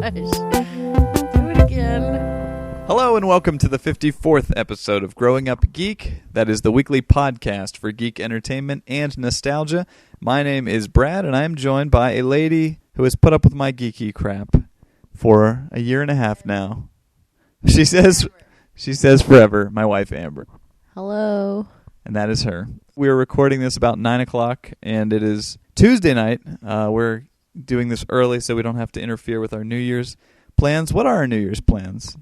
Do it again. Hello and welcome to the 54th episode of Growing Up Geek. That is the weekly podcast for geek entertainment and nostalgia. My name is Brad, and I am joined by a lady who has put up with my geeky crap for a year and a half now. She says forever, my wife Amber. Hello. And that is her. We are recording this about 9 o'clock, and it is Tuesday night. We're doing this early so we don't have to interfere with our New Year's plans. What are our New Year's plans?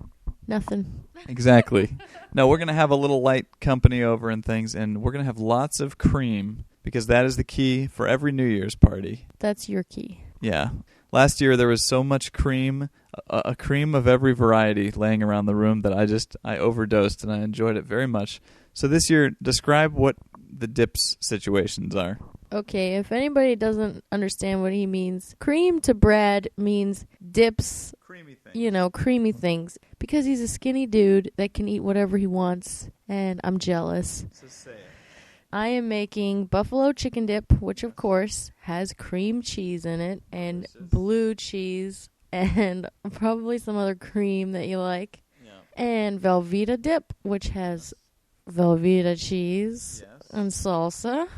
Nothing. Exactly. No, we're going to have a little light company over and things, and we're going to have lots of cream, because that is the key for every New Year's party. That's your key. Yeah. Last year there was so much cream, a cream of every variety laying around the room that I overdosed, and I enjoyed it very much. So this year, describe what the dips situations are. Okay, if anybody doesn't understand what he means, cream to Brad means dips, Creamy things. Creamy things. Because he's a skinny dude that can eat whatever he wants, and I'm jealous. So say it. I am making buffalo chicken dip, which of course has cream cheese in it, and blue cheese, and probably some other cream that you like. Yeah. And Velveeta dip, which has Velveeta cheese Yes. and salsa.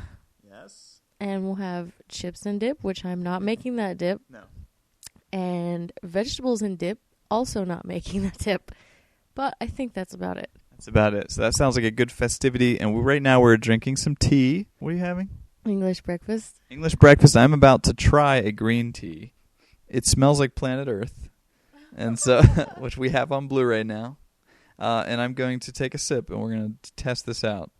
Yes. And we'll have chips and dip, which I'm not making that dip. No. And vegetables and dip, also not making that dip. But I think that's about it. That's about it. So that sounds like a good festivity. And right now we're drinking some tea. What are you having? English breakfast. English breakfast. I'm about to try a green tea. It smells like planet Earth, and so which we have on Blu-ray now. And I'm going to take a sip, and we're going to test this out.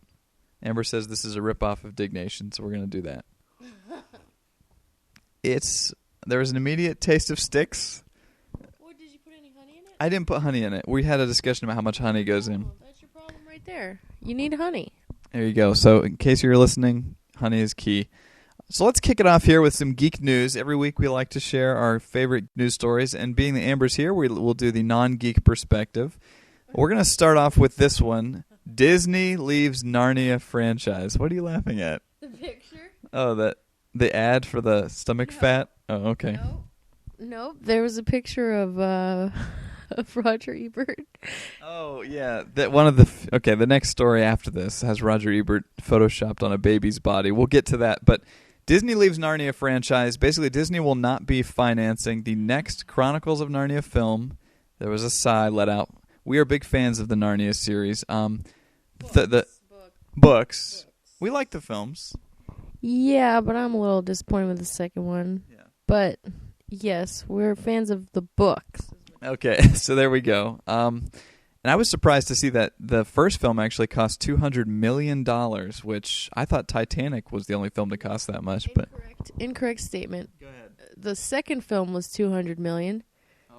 Amber says this is a ripoff of Dignation, so we're going to do that. There was an immediate taste of sticks. What, did you put any honey in it? I didn't put honey in it. We had a discussion about how much honey goes in. That's your problem right there. You need honey. There you go. So in case you're listening, honey is key. So let's kick it off here with some geek news. Every week we like to share our favorite news stories, and being the Amber's here, we'll do the non-geek perspective. We're going to start off with this one. Disney leaves Narnia franchise. What are you laughing at? The picture? Oh, the ad for the stomach fat? Oh, okay. Nope. There was a picture of Roger Ebert. Oh, yeah. The next story after this has Roger Ebert photoshopped on a baby's body. We'll get to that. But Disney leaves Narnia franchise. Basically, Disney will not be financing the next Chronicles of Narnia film. There was a sigh let out. We are big fans of the Narnia series. Books. We like the films. Yeah, but I'm a little disappointed with the second one. Yeah. But, yes, we're fans of the books. Okay, so there we go. And I was surprised to see that the first film actually cost $200 million, which I thought Titanic was the only film to cost that much. Incorrect statement. Go ahead. The second film was $200 million.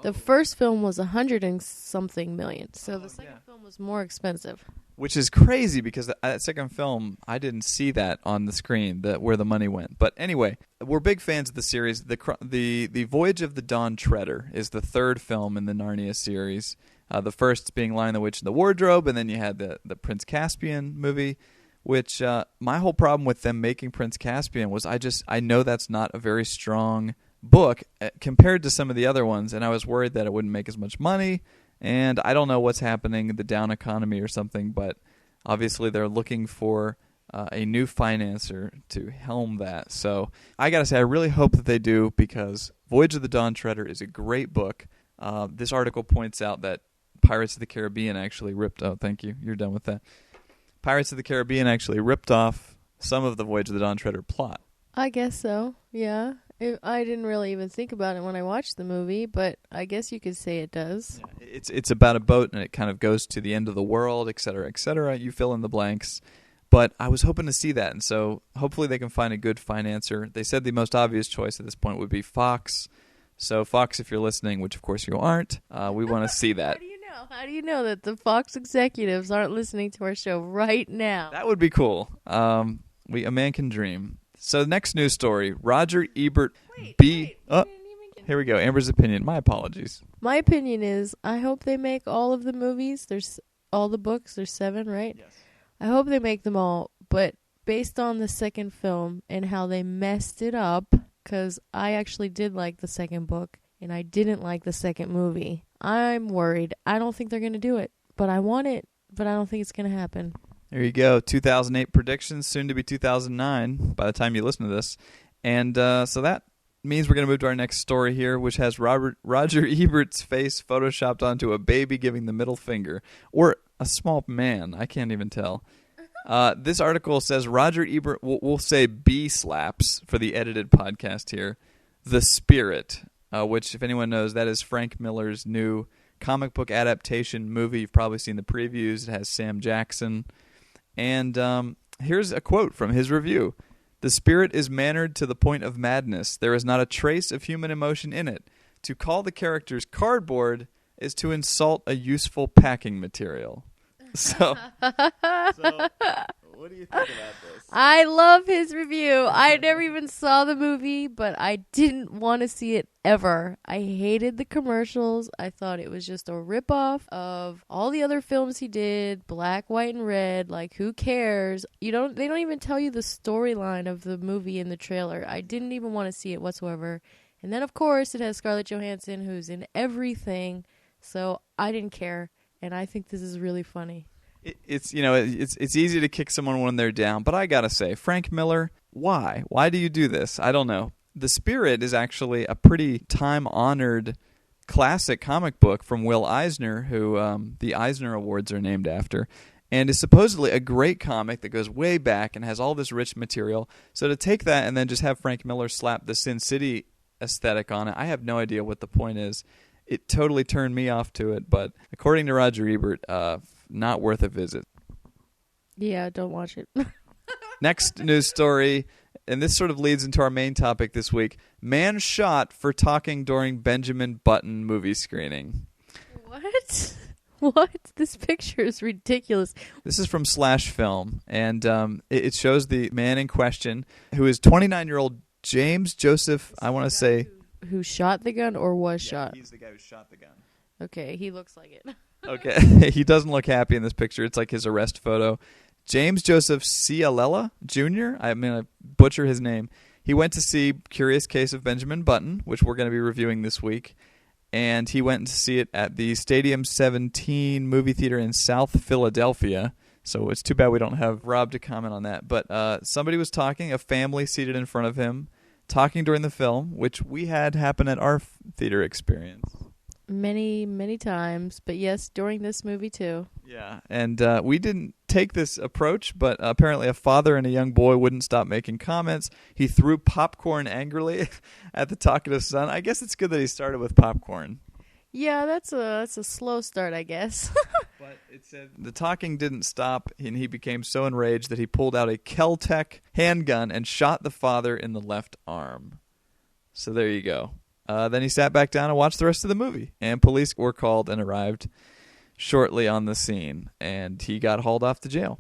The first film was $100 and something million. So the second film was more expensive. Which is crazy because that second film, I didn't see that on the screen, where the money went. But anyway, we're big fans of the series. The Voyage of the Dawn Treader is the third film in the Narnia series. The first being Lion, the Witch, and the Wardrobe, and then you had the Prince Caspian movie, which my whole problem with them making Prince Caspian was I know that's not a very strong book compared to some of the other ones, and I was worried that it wouldn't make as much money. And I don't know what's happening in the down economy or something, but obviously they're looking for a new financer to helm that. So I got to say, I really hope that they do, because Voyage of the Dawn Treader is a great book. This article points out that Pirates of the Caribbean actually ripped... Oh, thank you. You're done with that. Pirates of the Caribbean actually ripped off some of the Voyage of the Dawn Treader plot. I guess so, yeah. I didn't really even think about it when I watched the movie, but I guess you could say it does. Yeah, it's about a boat, and it kind of goes to the end of the world, et cetera, et cetera. You fill in the blanks. But I was hoping to see that, and so hopefully they can find a good financer. They said the most obvious choice at this point would be Fox. So Fox, if you're listening, which of course you aren't, we want to see that. How do you know that the Fox executives aren't listening to our show right now? That would be cool. A man can dream. So next news story, Roger Ebert here we go. Amber's opinion. My apologies. My opinion is I hope they make all of the movies. There's all the books. There's 7, right? Yes. I hope they make them all, but based on the second film and how they messed it up, because I actually did like the second book, and I didn't like the second movie. I'm worried. I don't think they're going to do it, but I want it, but I don't think it's going to happen. There you go. 2008 predictions, soon to be 2009 by the time you listen to this. And so that means we're going to move to our next story here, which has Roger Ebert's face photoshopped onto a baby giving the middle finger. Or a small man. I can't even tell. This article says Roger Ebert, we'll say B-slaps for the edited podcast here, The Spirit, which, if anyone knows, that is Frank Miller's new comic book adaptation movie. You've probably seen the previews. It has Sam Jackson. And here's a quote from his review. The Spirit is mannered to the point of madness. There is not a trace of human emotion in it. To call the characters cardboard is to insult a useful packing material. So what do you think about this? I love his review. I never even saw the movie, but I didn't want to see it ever. I hated the commercials. I thought it was just a ripoff of all the other films he did, black, white, and red. Like, who cares? They don't even tell you the storyline of the movie in the trailer. I didn't even want to see it whatsoever. And then, of course, it has Scarlett Johansson, who's in everything. So I didn't care. And I think this is really funny. It's easy to kick someone when they're down, but I gotta say, Frank Miller, why? Why do you do this? I don't know. The Spirit is actually a pretty time-honored classic comic book from Will Eisner, who the Eisner Awards are named after, and is supposedly a great comic that goes way back and has all this rich material. So to take that and then just have Frank Miller slap the Sin City aesthetic on it, I have no idea what the point is. It totally turned me off to it, but according to Roger Ebert, not worth a visit. Yeah, don't watch it. Next news story, and this sort of leads into our main topic this week. Man shot for talking during Benjamin Button movie screening. What? What? This picture is ridiculous. This is from Slash Film, and it shows the man in question, who is 29-year-old James Joseph, I want to say... Who shot the gun or was shot? He's the guy who shot the gun. Okay, he looks like it. Okay, he doesn't look happy in this picture. It's like his arrest photo. James Joseph Cialella Jr., I'm going to butcher his name. He went to see Curious Case of Benjamin Button, which we're going to be reviewing this week. And he went to see it at the Stadium 17 movie theater in South Philadelphia. So it's too bad we don't have Rob to comment on that. But somebody was talking, a family seated in front of him, talking during the film, which we had happen at our theater experience. Many, many times. But yes, during this movie too. Yeah, and we didn't take this approach, but apparently a father and a young boy wouldn't stop making comments. He threw popcorn angrily at the talkative son. I guess it's good that he started with popcorn. Yeah, that's a slow start, I guess. But it said the talking didn't stop, and he became so enraged that he pulled out a Kel-Tec handgun and shot the father in the left arm. So there you go. Then he sat back down and watched the rest of the movie, and police were called and arrived shortly on the scene, and he got hauled off to jail.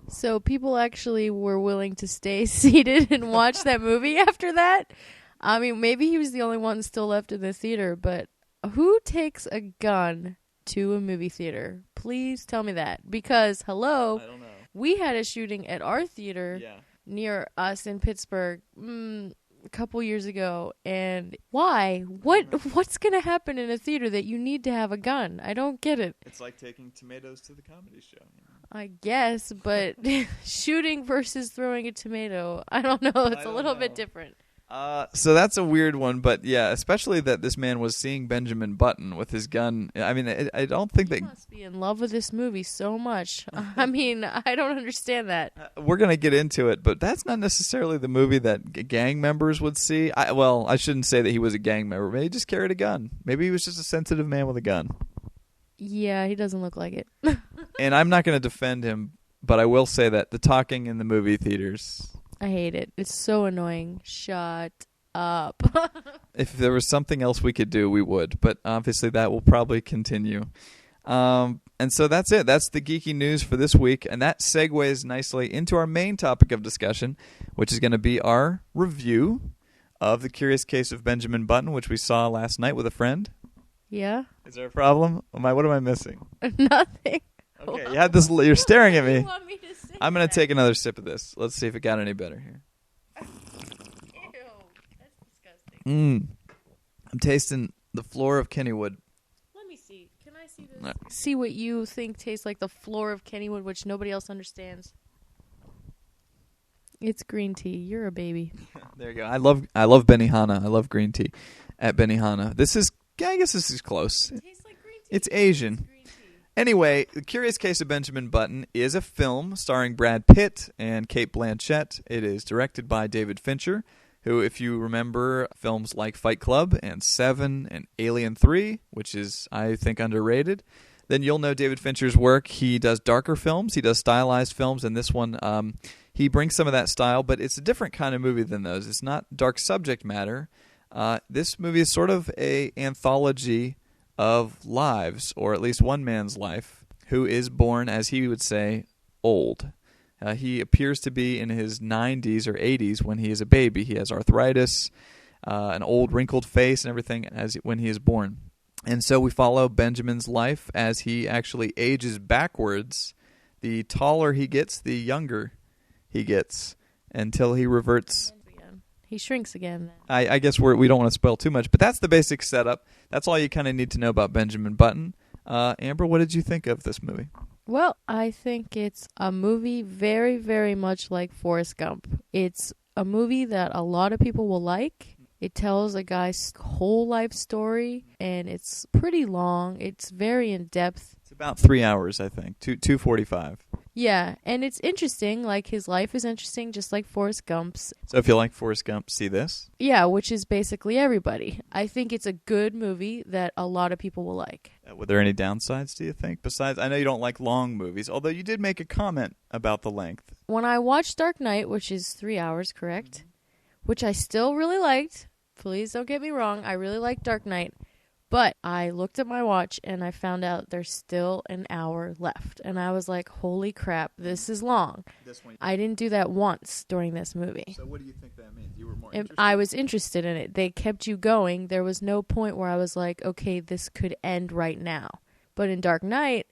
So people actually were willing to stay seated and watch that movie after that? I mean, maybe he was the only one still left in the theater, but who takes a gun to a movie theater? Please tell me that. Because, hello, I don't know. We had a shooting at our theater near us in Pittsburgh a couple years ago. And why? What's going to happen in a theater that you need to have a gun? I don't get it. It's like taking tomatoes to the comedy show. You know? I guess, but shooting versus throwing a tomato, I don't know. It's a little bit different. So that's a weird one, but yeah, especially that this man was seeing Benjamin Button with his gun. I mean, I don't think He must be in love with this movie so much. I mean, I don't understand that. We're going to get into it, but that's not necessarily the movie that gang members would see. I shouldn't say that he was a gang member. Maybe he just carried a gun. Maybe he was just a sensitive man with a gun. Yeah, he doesn't look like it. And I'm not going to defend him, but I will say that the talking in the movie theaters... I hate it. It's so annoying. Shut up. If there was something else we could do, we would. But obviously that will probably continue. And so that's it. That's the geeky news for this week. And that segues nicely into our main topic of discussion, which is going to be our review of The Curious Case of Benjamin Button, which we saw last night with a friend. Yeah? Is there a problem? What am I missing? Nothing. Okay, you had this. You're staring at me. You want me to say I'm going to take another sip of this. Let's see if it got any better here. Ew, that's disgusting. I'm tasting The floor of Kennywood. Let me see. Can I see this? No. See what you think tastes like the floor of Kennywood, which nobody else understands. It's green tea. You're a baby. There you go. I love Benihana. I love green tea at Benihana. I guess this is close. It tastes like green tea. It's Asian. It's green tea. Anyway, The Curious Case of Benjamin Button is a film starring Brad Pitt and Cate Blanchett. It is directed by David Fincher, who, if you remember films like Fight Club and Seven and Alien 3, which is, I think, underrated, then you'll know David Fincher's work. He does darker films. He does stylized films, and this one, he brings some of that style, but it's a different kind of movie than those. It's not dark subject matter. This movie is sort of an anthology of lives, or at least one man's life, who is born, as he would say, old. He appears to be in his 90s or 80s when he is a baby. He has arthritis, an old wrinkled face and everything when he is born. And so we follow Benjamin's life as he actually ages backwards. The taller he gets, the younger he gets, until he reverts. He shrinks again. I guess we don't want to spoil too much, but that's the basic setup. That's all you kind of need to know about Benjamin Button. Amber, what did you think of this movie? Well, I think it's a movie very, very much like Forrest Gump. It's a movie that a lot of people will like. It tells a guy's whole life story, and it's pretty long. It's very in-depth. It's about 3 hours, I think, 2:45. Yeah, and it's interesting. Like, his life is interesting, just like Forrest Gump's. So if you like Forrest Gump, see this. Yeah, which is basically everybody. I think it's a good movie that a lot of people will like. Were there any downsides, do you think? Besides, I know you don't like long movies, although you did make a comment about the length. When I watched Dark Knight, which is 3 hours, correct? Which I still really liked. Please don't get me wrong. I really liked Dark Knight. But I looked at my watch and I found out there's still an hour left. And I was like, holy crap, this is long. This one. I didn't do that once during this movie. So what do you think that means? You were more interested? I was interested in it. They kept you going. There was no point where I was like, okay, this could end right now. But in Dark Knight,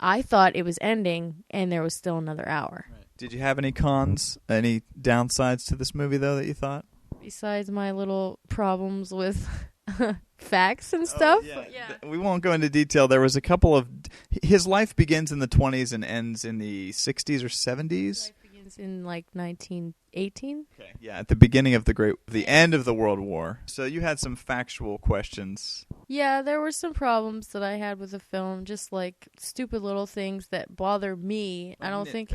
I thought it was ending and there was still another hour. Right. Did you have any cons, any downsides to this movie, though, that you thought? Besides my little problems with facts and stuff. Oh, yeah. We won't go into detail. There was a couple of... His life begins in the 20s and ends in the 60s or 70s. His life begins in like 1918. Okay. Yeah, at the beginning of the end of the World War. So you had some factual questions. Yeah, there were some problems that I had with the film, just like stupid little things that bother me. I don't think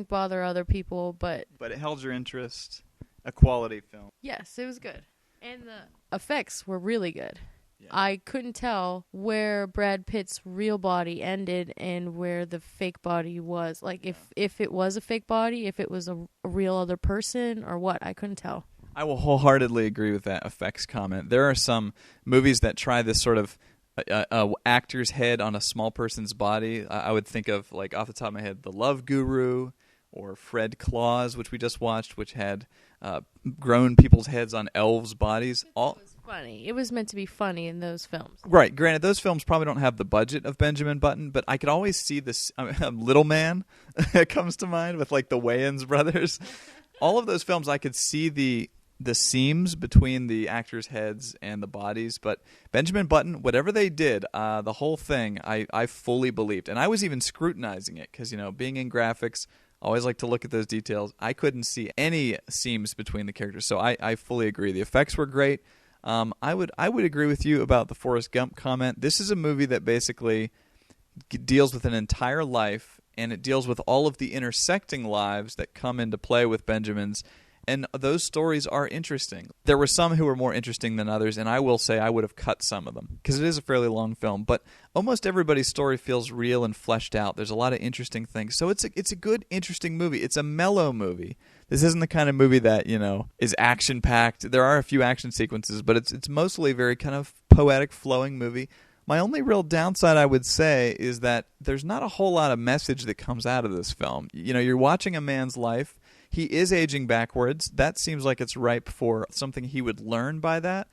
bother other people, but it held your interest. A quality film. Yes, it was good. And the effects were really good. Yeah. I couldn't tell where Brad Pitt's real body ended and where the fake body was. Like, if it was a fake body, if it was a real other person, or what. I couldn't tell. I will wholeheartedly agree with that effects comment. There are some movies that try this sort of actor's head on a small person's body. I would think of, like, off the top of my head, The Love Guru or Fred Claus, which we just watched, which had grown people's heads on elves' bodies. It was funny. It was meant to be funny in those films. Right. Granted, those films probably don't have the budget of Benjamin Button, but I could always see this Little Man comes to mind with, like, the Wayans brothers. All of those films, I could see the seams between the actors' heads and the bodies. But Benjamin Button, whatever they did, the whole thing, I fully believed. And I was even scrutinizing it because, being in graphics, I always like to look at those details. I couldn't see any seams between the characters, so I fully agree. The effects were great. I would agree with you about the Forrest Gump comment. This is a movie that basically deals with an entire life, and it deals with all of the intersecting lives that come into play with Benjamin's. And those stories are interesting. There were some who were more interesting than others, and I will say I would have cut some of them because it is a fairly long film. But almost everybody's story feels real and fleshed out. There's a lot of interesting things. So it's a good, interesting movie. It's a mellow movie. This isn't the kind of movie that, is action-packed. There are a few action sequences, but it's mostly a very kind of poetic, flowing movie. My only real downside, I would say, is that there's not a whole lot of message that comes out of this film. You're watching a man's life. He is aging backwards. That seems like it's ripe for something he would learn by that.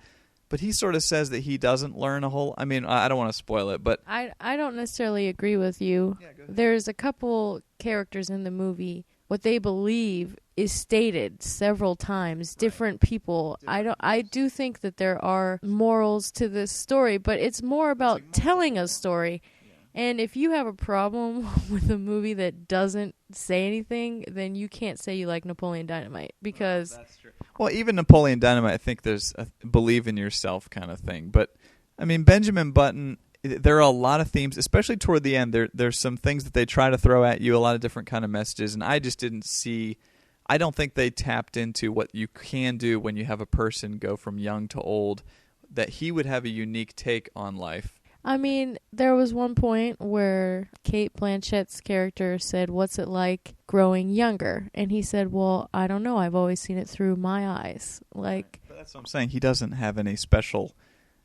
But he sort of says that he doesn't learn a whole... I mean, I don't want to spoil it, but... I don't necessarily agree with you. Yeah, go ahead. There's a couple characters in the movie. What they believe is stated several times. Different people. I do think that there are morals to this story, but it's more about telling a story. And if you have a problem with a movie that doesn't say anything, then you can't say you like Napoleon Dynamite, because that's true. Well, even Napoleon Dynamite, I think there's a believe in yourself kind of thing. But I mean, Benjamin Button, there are a lot of themes, especially toward the end. There's some things that they try to throw at you, a lot of different kind of messages, and I just didn't see. I don't think they tapped into what you can do when you have a person go from young to old. That he would have a unique take on life. I mean, there was one point where Kate Blanchett's character said, "What's it like growing younger?" And he said, "Well, I don't know. I've always seen it through my eyes." Like, but that's what I'm saying. He doesn't have any special.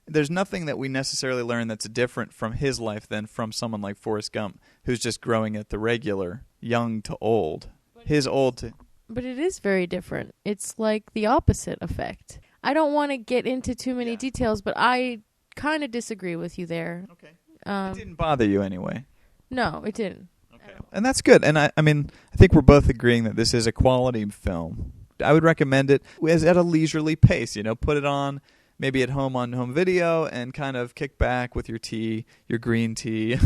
There's nothing that we necessarily learn that's different from his life than from someone like Forrest Gump, who's just growing at the regular, young to old. His old to... But it is very different. It's like the opposite effect. I don't want to get into too many details, but I kind of disagree with you there. Okay. It didn't bother you anyway. No, it didn't. Okay. And that's good. And I mean, I think we're both agreeing that this is a quality film. I would recommend it at a leisurely pace. Put it on maybe at home on home video and kind of kick back with your tea, your green tea,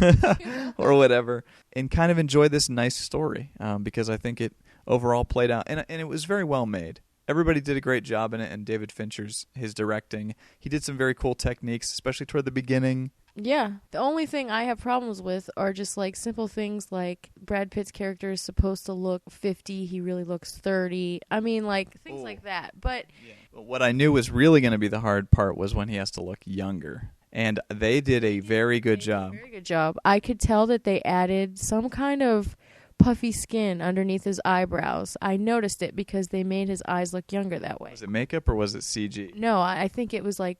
or whatever, and kind of enjoy this nice story because I think it overall played out. And it was very well made. Everybody did a great job in it, and David Fincher's his directing. He did some very cool techniques, especially toward the beginning. Yeah. The only thing I have problems with are just like simple things like Brad Pitt's character is supposed to look 50. He really looks 30. I mean, like things like that. But what I knew was really going to be the hard part was when he has to look younger. And they did a very good job. Very good job. I could tell that they added some kind of puffy skin underneath his eyebrows. I noticed it because they made his eyes look younger that way. Was it makeup or was it CG? No, I think it was like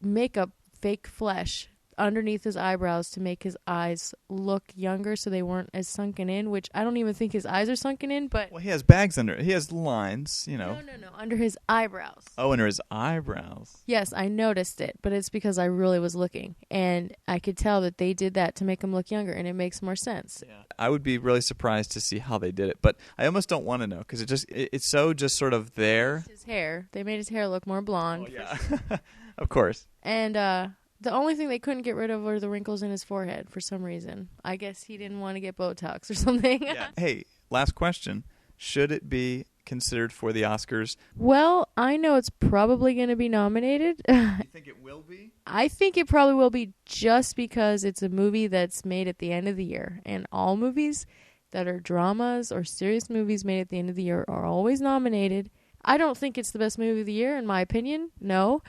makeup, fake flesh underneath his eyebrows to make his eyes look younger so they weren't as sunken in, which I don't even think his eyes are sunken in, but... Well, he has bags under... He has lines, No, under his eyebrows. Oh, under his eyebrows. Yes, I noticed it, but it's because I really was looking, and I could tell that they did that to make him look younger, and it makes more sense. Yeah. I would be really surprised to see how they did it, but I almost don't want to know, because it's so just sort of there. His hair. They made his hair look more blonde. Oh, yeah. Of course. And, the only thing they couldn't get rid of were the wrinkles in his forehead for some reason. I guess he didn't want to get Botox or something. Yeah. Hey, last question. Should it be considered for the Oscars? Well, I know it's probably going to be nominated. You think it will be? I think it probably will be just because it's a movie that's made at the end of the year. And all movies that are dramas or serious movies made at the end of the year are always nominated. I don't think it's the best movie of the year, in my opinion. No.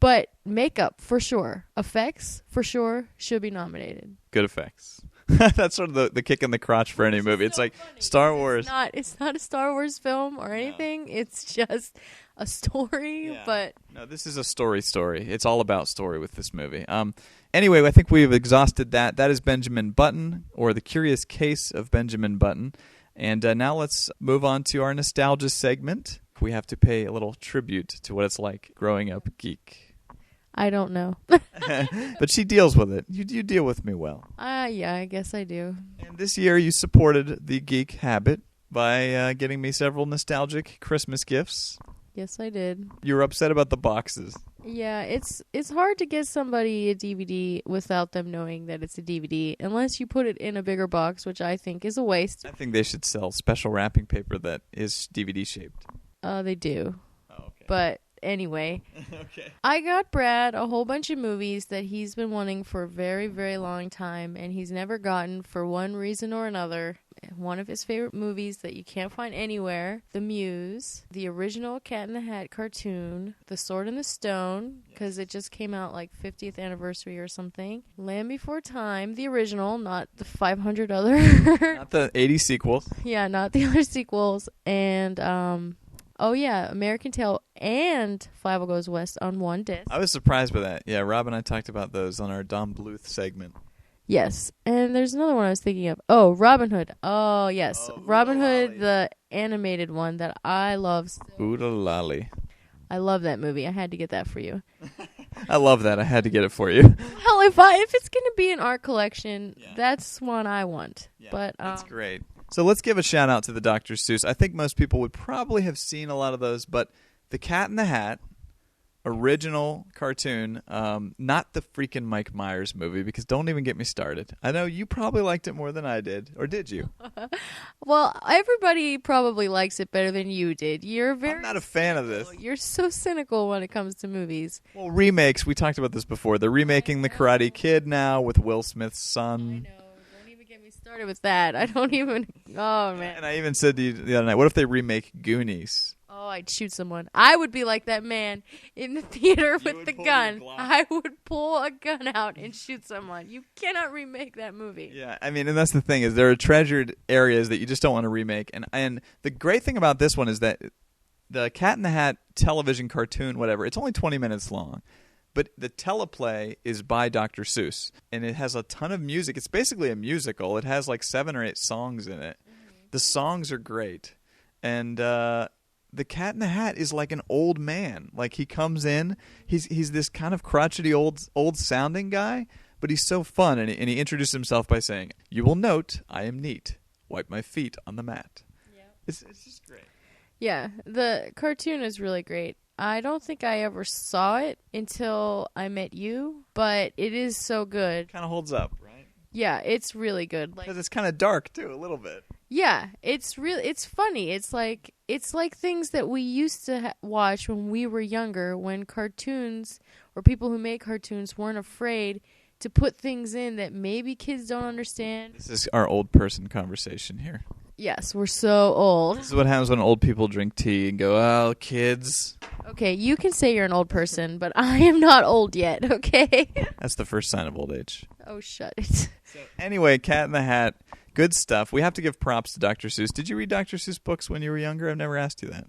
But makeup, for sure. Effects, for sure, should be nominated. Good effects. That's sort of the kick in the crotch for any movie. It's like funny. Star Wars. It's not a Star Wars film or anything. No. It's just a story. Yeah. But no, this is a story. It's all about story with this movie. Anyway, I think we've exhausted that. That is Benjamin Button, or The Curious Case of Benjamin Button. And now let's move on to our nostalgia segment. We have to pay a little tribute to what it's like growing up geek. I don't know. But she deals with it. You deal with me well. Yeah, I guess I do. And this year you supported the geek habit by getting me several nostalgic Christmas gifts. Yes, I did. You were upset about the boxes. Yeah, it's hard to get somebody a DVD without them knowing that it's a DVD, unless you put it in a bigger box, which I think is a waste. I think they should sell special wrapping paper that is DVD shaped. They do. Oh, okay. But anyway, okay. I got Brad a whole bunch of movies that he's been wanting for a very, very long time, and he's never gotten for one reason or another. One of his favorite movies that you can't find anywhere, The Muse, the original Cat in the Hat cartoon, The Sword and the Stone, because it just came out like 50th anniversary or something, Land Before Time, the original, not the 500 other. Not the 80 sequels. Yeah, not the other sequels, and oh, yeah, American Tail and Fievel Goes West on one disc. I was surprised by that. Yeah, Rob and I talked about those on our Don Bluth segment. Yes, and there's another one I was thinking of. Oh, Robin Hood. Oh, yes. Robin Hood, the animated one that I love. Oodalali. I love that movie. I had to get that for you. I love that. I had to get it for you. Hell, if it's going to be an art collection, that's one I want. Yeah, but that's great. So let's give a shout out to the Dr. Seuss. I think most people would probably have seen a lot of those, but The Cat in the Hat, original cartoon, not the freaking Mike Myers movie, because don't even get me started. I know you probably liked it more than I did, or did you? Well, everybody probably likes it better than you did. I'm not a fan of this. You're so cynical when it comes to movies. Well, remakes, we talked about this before. They're remaking The Karate Kid now with Will Smith's son. I know. Don't even get me started with that. I don't even... Oh, man. And I even said to you the other night, what if they remake Goonies? Oh, I'd shoot someone. I would be like that man in the theater with the gun. I would pull a gun out and shoot someone. You cannot remake that movie. Yeah, I mean, and that's the thing, is there are treasured areas that you just don't want to remake. And the great thing about this one is that the Cat in the Hat television cartoon, whatever, it's only 20 minutes long. But the teleplay is by Dr. Seuss, and it has a ton of music. It's basically a musical. It has like 7 or 8 songs in it. Mm-hmm. The songs are great. And the Cat in the Hat is like an old man. Like, he comes in, he's this kind of crotchety old sounding guy, but he's so fun. And he introduced himself by saying, "You will note I am neat. Wipe my feet on the mat." Yeah. It's just great. Yeah, the cartoon is really great. I don't think I ever saw it until I met you, but it is so good. Kind of holds up, right? Yeah, it's really good. Because it's kind of dark too, a little bit. Yeah, it's funny. It's like things that we used to watch when we were younger, when cartoons or people who make cartoons weren't afraid to put things in that maybe kids don't understand. This is our old person conversation here. Yes, we're so old. This is what happens when old people drink tea and go, "Oh, kids." Okay, you can say you're an old person, but I am not old yet, okay? That's the first sign of old age. Oh, shut it. So, anyway, Cat in the Hat, good stuff. We have to give props to Dr. Seuss. Did you read Dr. Seuss books when you were younger? I've never asked you that.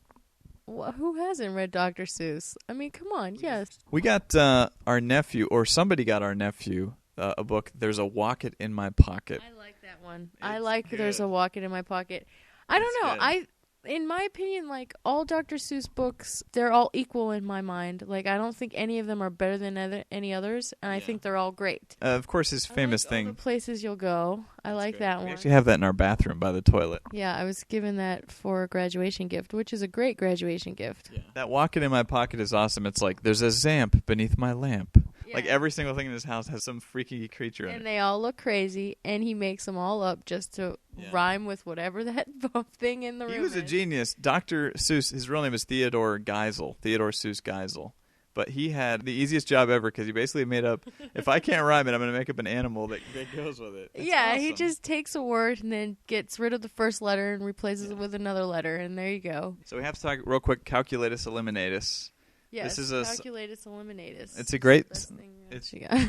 Well, who hasn't read Dr. Seuss? I mean, come on, yes. We got our nephew, or somebody got our nephew, a book, There's a Wocket in My Pocket. I like that one. I like good. There's a Wocket in My Pocket. I don't know. In my opinion, like, all Dr. Seuss books, they're all equal in my mind. Like, I don't think any of them are better than any others, and I think they're all great. Of course, his famous thing. All the Places You'll Go. I like that one. We actually have that in our bathroom by the toilet. Yeah, I was given that for a graduation gift, which is a great graduation gift. Yeah. That Wocket in My Pocket is awesome. It's like, there's a Zamp beneath my lamp. Yeah. Like, every single thing in his house has some freaky creature in it. And they all look crazy, and he makes them all up just to rhyme with whatever that thing in the room is. He was a genius. Dr. Seuss, his real name is Theodore Seuss Geisel. But he had the easiest job ever, because he basically made up, if I can't rhyme it, I'm going to make up an animal that goes with it. It's awesome. He just takes a word and then gets rid of the first letter and replaces it with another letter, and there you go. So we have to talk real quick, Calculatus Eliminatus. Yes, this is Calculatus Eliminatus. It's a great... It's the best thing that you got.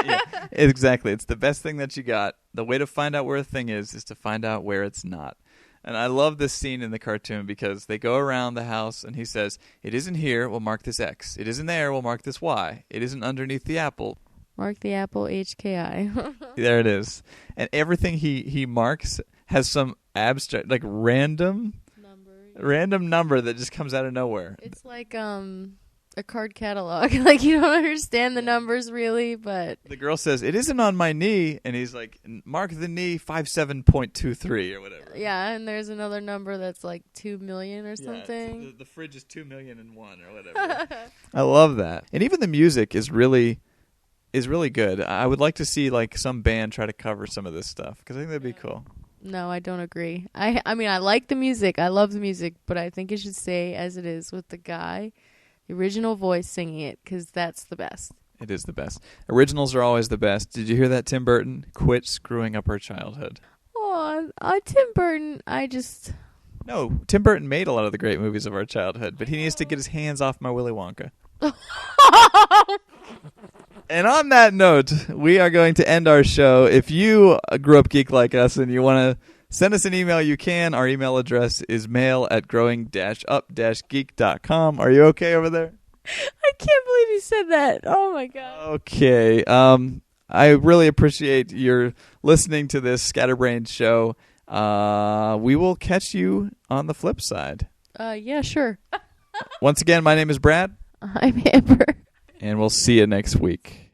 Yeah, exactly. It's the best thing that you got. The way to find out where a thing is to find out where it's not. And I love this scene in the cartoon because they go around the house and he says, "It isn't here, we'll mark this X. It isn't there, we'll mark this Y. It isn't underneath the apple. Mark the apple, HKI." There it is. And everything he marks has some abstract, like random number that just comes out of nowhere. It's like a card catalog. Like, you don't understand the numbers really, but the girl says, "It isn't on my knee," and he's like, "Mark the knee 57.23 or whatever." Yeah, and there's another number that's like 2 million or something. Yeah, the fridge is 2,000,001 or whatever. I love that. And even the music is really good. I would like to see like some band try to cover some of this stuff, because I think that'd be cool. No, I don't agree. I mean, I like the music. I love the music, but I think it should stay as it is with the guy, the original voice singing it, because that's the best. It is the best. Originals are always the best. Did you hear that, Tim Burton? Quit screwing up our childhood. Oh, Tim Burton, No, Tim Burton made a lot of the great movies of our childhood, but he needs to get his hands off my Willy Wonka. And on that note, we are going to end our show. If you grew up geek like us and you want to send us an email, you can. Our email address is mail@growing-up-geek.com. Are you okay over there? I can't believe you said that. Oh, my God. Okay. I really appreciate your listening to this Scatterbrained show. We will catch you on the flip side. Yeah, sure. Once again, my name is Brad. I'm Ebert. And we'll see you next week.